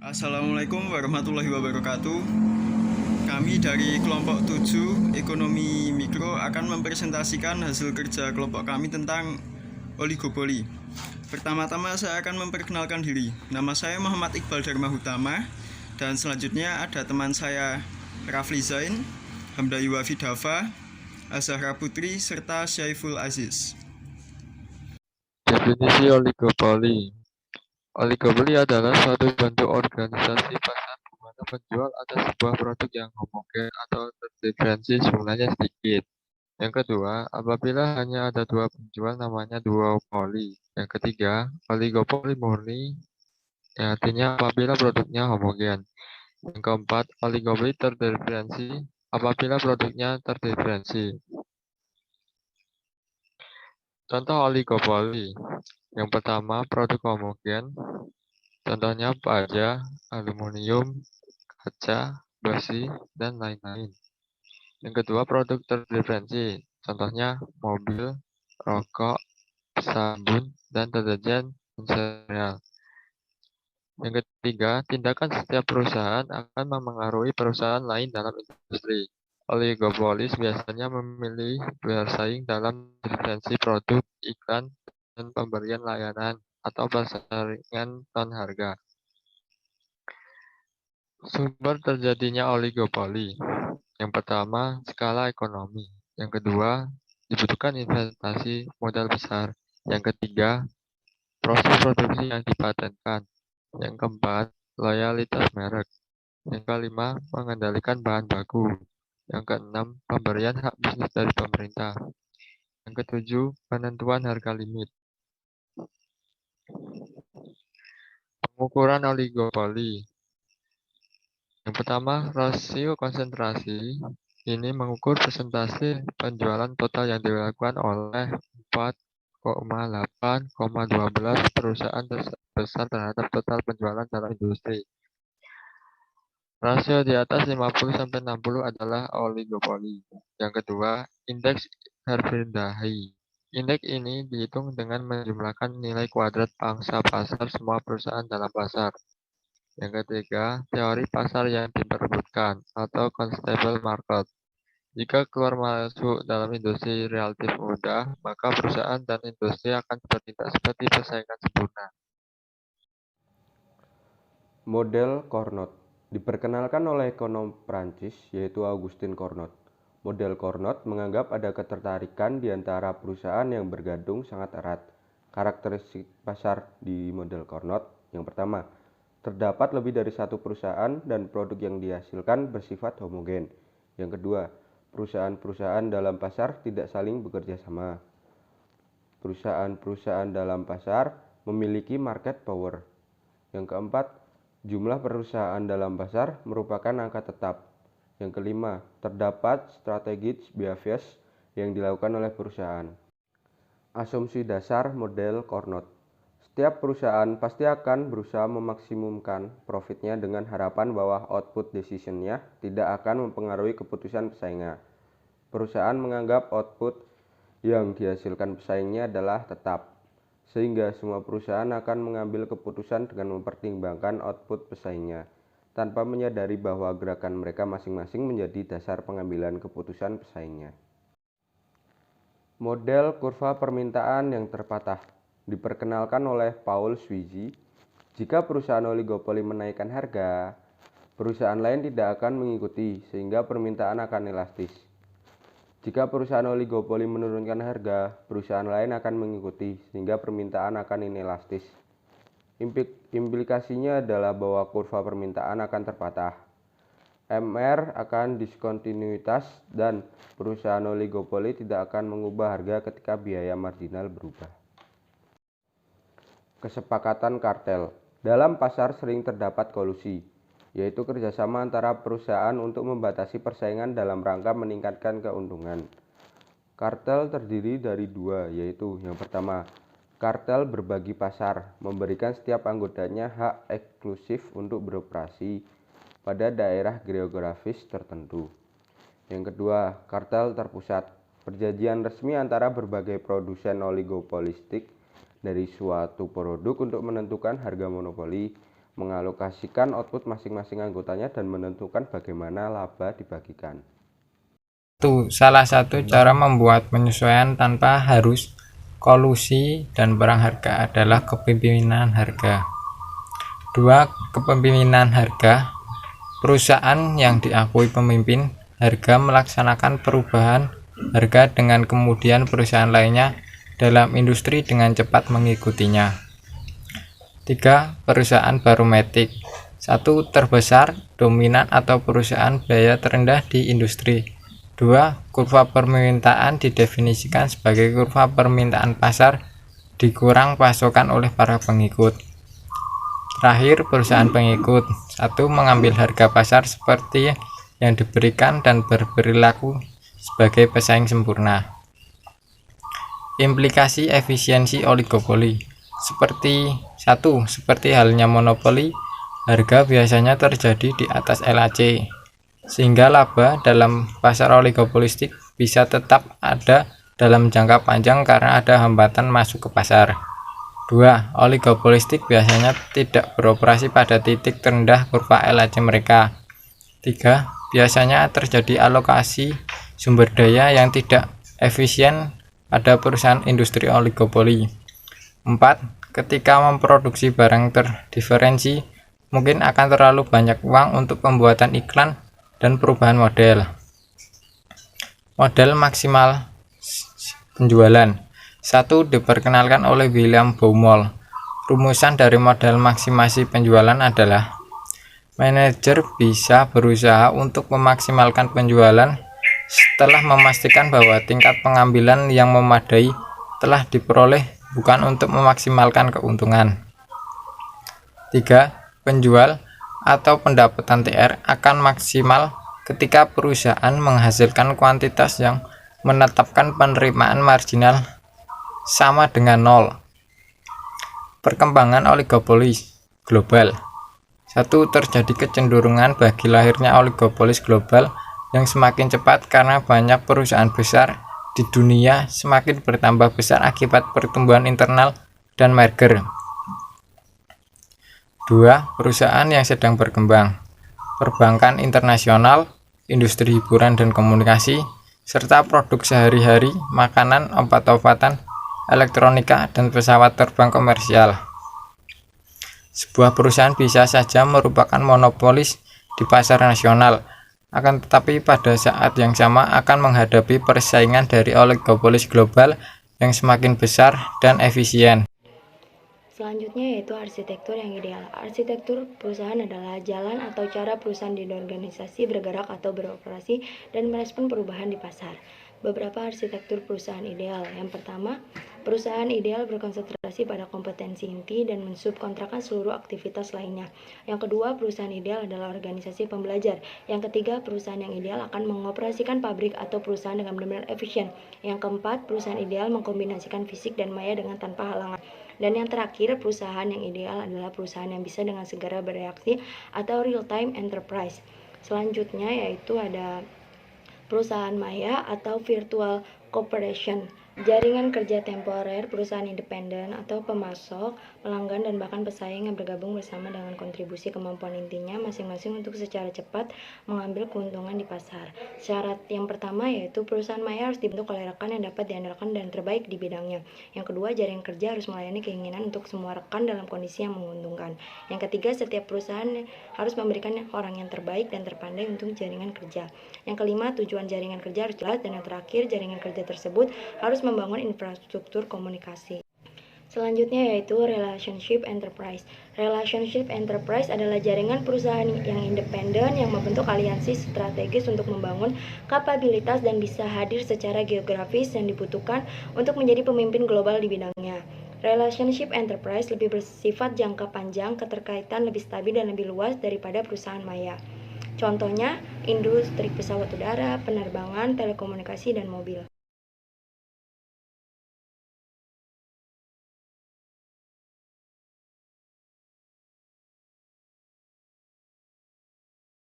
Assalamualaikum warahmatullahi wabarakatuh. Kami dari kelompok 7 Ekonomi Mikro akan mempresentasikan hasil kerja kelompok kami tentang oligopoli. Pertama-tama saya akan memperkenalkan diri. Nama saya Muhammad Iqbal Dharma Hutama, dan selanjutnya ada teman saya Rafli Zain, Hamda Yuwafi Dava, Azahra Putri, serta Syaiful Aziz. Definisi oligopoli. Oligopoli adalah suatu bentuk organisasi pasar di mana penjual atas sebuah produk yang homogen atau terdiferensiasi jumlahnya sedikit. Yang kedua, apabila hanya ada dua penjual namanya duopoli. Yang ketiga, oligopoli murni, yang artinya apabila produknya homogen. Yang keempat, oligopoli terdiferensiasi apabila produknya terdiferensiasi. Contoh oligopoli. Yang pertama, produk homogen. Contohnya baja, aluminium, kaca, besi, dan lain-lain. Yang kedua, produk terdiferensiasi. Contohnya mobil, rokok, sabun, dan deterjen dan sereal. Yang ketiga, tindakan setiap perusahaan akan memengaruhi perusahaan lain dalam industri. Oligopolis biasanya memilih bersaing dalam distribusi produk, iklan, dan pemberian layanan atau persaingan non harga. Sumber terjadinya oligopoli. Yang pertama, skala ekonomi. Yang kedua, dibutuhkan investasi modal besar. Yang ketiga, proses produksi yang dipatenkan. Yang keempat, loyalitas merek. Yang kelima, mengendalikan bahan baku. Yang keenam, pemberian hak bisnis dari pemerintah. Yang ketujuh, penentuan harga limit. Pengukuran oligopoli. Yang pertama, rasio konsentrasi. Ini mengukur persentase penjualan total yang dilakukan oleh 4,8,12 perusahaan besar terhadap total penjualan dalam industri. Rasio di atas 50-60 adalah oligopoli. Yang kedua, indeks Herfindahl. Indeks ini dihitung dengan menjumlahkan nilai kuadrat pangsa pasar semua perusahaan dalam pasar. Yang ketiga, teori pasar yang diperebutkan atau constable market. Jika keluar masuk dalam industri relatif mudah, maka perusahaan dan industri akan bertindak seperti persaingan sempurna. Model Carnot diperkenalkan oleh ekonom Prancis yaitu Augustin Carnot. Model Carnot menganggap ada ketertarikan di antara perusahaan yang bergantung sangat erat. Karakteristik pasar di model Carnot: yang pertama, terdapat lebih dari satu perusahaan dan produk yang dihasilkan bersifat homogen. Yang kedua, perusahaan-perusahaan dalam pasar tidak saling bekerja sama. Perusahaan-perusahaan dalam pasar memiliki market power. Yang keempat, jumlah perusahaan dalam pasar merupakan angka tetap. Yang kelima, terdapat strategic behaviors yang dilakukan oleh perusahaan. Asumsi dasar model Carnot. Setiap perusahaan pasti akan berusaha memaksimumkan profitnya dengan harapan bahwa output decision-nya tidak akan mempengaruhi keputusan pesaingnya. Perusahaan menganggap output yang dihasilkan pesaingnya adalah tetap, sehingga semua perusahaan akan mengambil keputusan dengan mempertimbangkan output pesaingnya, tanpa menyadari bahwa gerakan mereka masing-masing menjadi dasar pengambilan keputusan pesaingnya. Model kurva permintaan yang terpatah diperkenalkan oleh Paul Sweezy. Jika perusahaan oligopoli menaikkan harga, perusahaan lain tidak akan mengikuti, sehingga permintaan akan elastis. Jika perusahaan oligopoli menurunkan harga, perusahaan lain akan mengikuti, sehingga permintaan akan inelastis. Implikasinya adalah bahwa kurva permintaan akan terpatah. MR akan diskontinuitas dan perusahaan oligopoli tidak akan mengubah harga ketika biaya marginal berubah. Kesepakatan kartel. Dalam pasar sering terdapat kolusi, yaitu kerjasama antara perusahaan untuk membatasi persaingan dalam rangka meningkatkan keuntungan. Kartel terdiri dari dua, yaitu yang pertama, kartel berbagi pasar, memberikan setiap anggotanya hak eksklusif untuk beroperasi pada daerah geografis tertentu. Yang kedua, kartel terpusat, perjanjian resmi antara berbagai produsen oligopolistik dari suatu produk untuk menentukan harga monopoli mengalokasikan output masing-masing anggotanya dan menentukan bagaimana laba dibagikan. Salah satu cara membuat penyesuaian tanpa harus kolusi dan perang harga adalah kepemimpinan harga. 2. Kepemimpinan harga. Perusahaan yang diakui pemimpin harga melaksanakan perubahan harga dengan kemudian perusahaan lainnya dalam industri dengan cepat mengikutinya. 3. Perusahaan barometrik. 1. Terbesar, dominan atau perusahaan biaya terendah di industri. 2. Kurva permintaan didefinisikan sebagai kurva permintaan pasar dikurang pasokan oleh para pengikut. Terakhir, perusahaan pengikut. 1. Mengambil harga pasar seperti yang diberikan dan berperilaku sebagai pesaing sempurna. Implikasi efisiensi oligopoli. Seperti halnya monopoli, harga biasanya terjadi di atas LAC, sehingga laba dalam pasar oligopolistik bisa tetap ada dalam jangka panjang karena ada hambatan masuk ke pasar. 2. Oligopolistik biasanya tidak beroperasi pada titik terendah kurva LAC mereka. 3. Biasanya terjadi alokasi sumber daya yang tidak efisien pada perusahaan industri oligopoli. 4. Ketika memproduksi barang terdiferensi, mungkin akan terlalu banyak uang untuk pembuatan iklan dan perubahan model. Model maksimal penjualan. 1. Diperkenalkan oleh William Baumol. Rumusan dari model maksimasi penjualan adalah: manajer bisa berusaha untuk memaksimalkan penjualan setelah memastikan bahwa tingkat pengambilan yang memadai telah diperoleh, bukan untuk memaksimalkan keuntungan. 3. Penjual atau pendapatan TR akan maksimal ketika perusahaan menghasilkan kuantitas yang menetapkan penerimaan marginal sama dengan 0. Perkembangan oligopolis global. 1. Terjadi kecenderungan bagi lahirnya oligopolis global yang semakin cepat karena banyak perusahaan besar di dunia semakin bertambah besar akibat pertumbuhan internal dan merger. 2. Perusahaan yang sedang berkembang. Perbankan internasional, industri hiburan dan komunikasi, serta produk sehari-hari, makanan, obat-obatan, elektronika, dan pesawat terbang komersial. Sebuah perusahaan bisa saja merupakan monopolis di pasar nasional, akan tetapi pada saat yang sama akan menghadapi persaingan dari oligopolis global yang semakin besar dan efisien. Selanjutnya yaitu arsitektur yang ideal. Arsitektur perusahaan adalah jalan atau cara perusahaan di organisasi bergerak atau beroperasi dan merespon perubahan di pasar. Beberapa arsitektur perusahaan ideal. Yang pertama, perusahaan ideal berkonsentrasi pada kompetensi inti dan mensubkontrakkan seluruh aktivitas lainnya. Yang kedua, perusahaan ideal adalah organisasi pembelajar. Yang ketiga, perusahaan yang ideal akan mengoperasikan pabrik atau perusahaan dengan benar-benar efisien. Yang keempat, perusahaan ideal mengkombinasikan fisik dan maya dengan tanpa halangan. Dan yang terakhir, perusahaan yang ideal adalah perusahaan yang bisa dengan segera bereaksi atau real-time enterprise. Selanjutnya yaitu ada perusahaan maya atau virtual corporation. Jaringan kerja temporer, perusahaan independen atau pemasok, pelanggan, dan bahkan pesaing yang bergabung bersama dengan kontribusi kemampuan intinya masing-masing untuk secara cepat mengambil keuntungan di pasar. Syarat yang pertama yaitu perusahaan maya harus dibentuk oleh rekan yang dapat diandalkan dan terbaik di bidangnya. Yang kedua, jaringan kerja harus melayani keinginan untuk semua rekan dalam kondisi yang menguntungkan. Yang ketiga, setiap perusahaan harus memberikan orang yang terbaik dan terpandai untuk jaringan kerja. Yang kelima, tujuan jaringan kerja harus jelas. Dan yang terakhir, jaringan kerja tersebut harus membangun infrastruktur komunikasi. Selanjutnya yaitu relationship enterprise. Relationship enterprise adalah jaringan perusahaan yang independen yang membentuk aliansi strategis untuk membangun kapabilitas dan bisa hadir secara geografis yang dibutuhkan untuk menjadi pemimpin global di bidangnya. Relationship enterprise lebih bersifat jangka panjang, keterkaitan lebih stabil dan lebih luas daripada perusahaan maya. Contohnya, industri pesawat udara, penerbangan, telekomunikasi, dan mobil.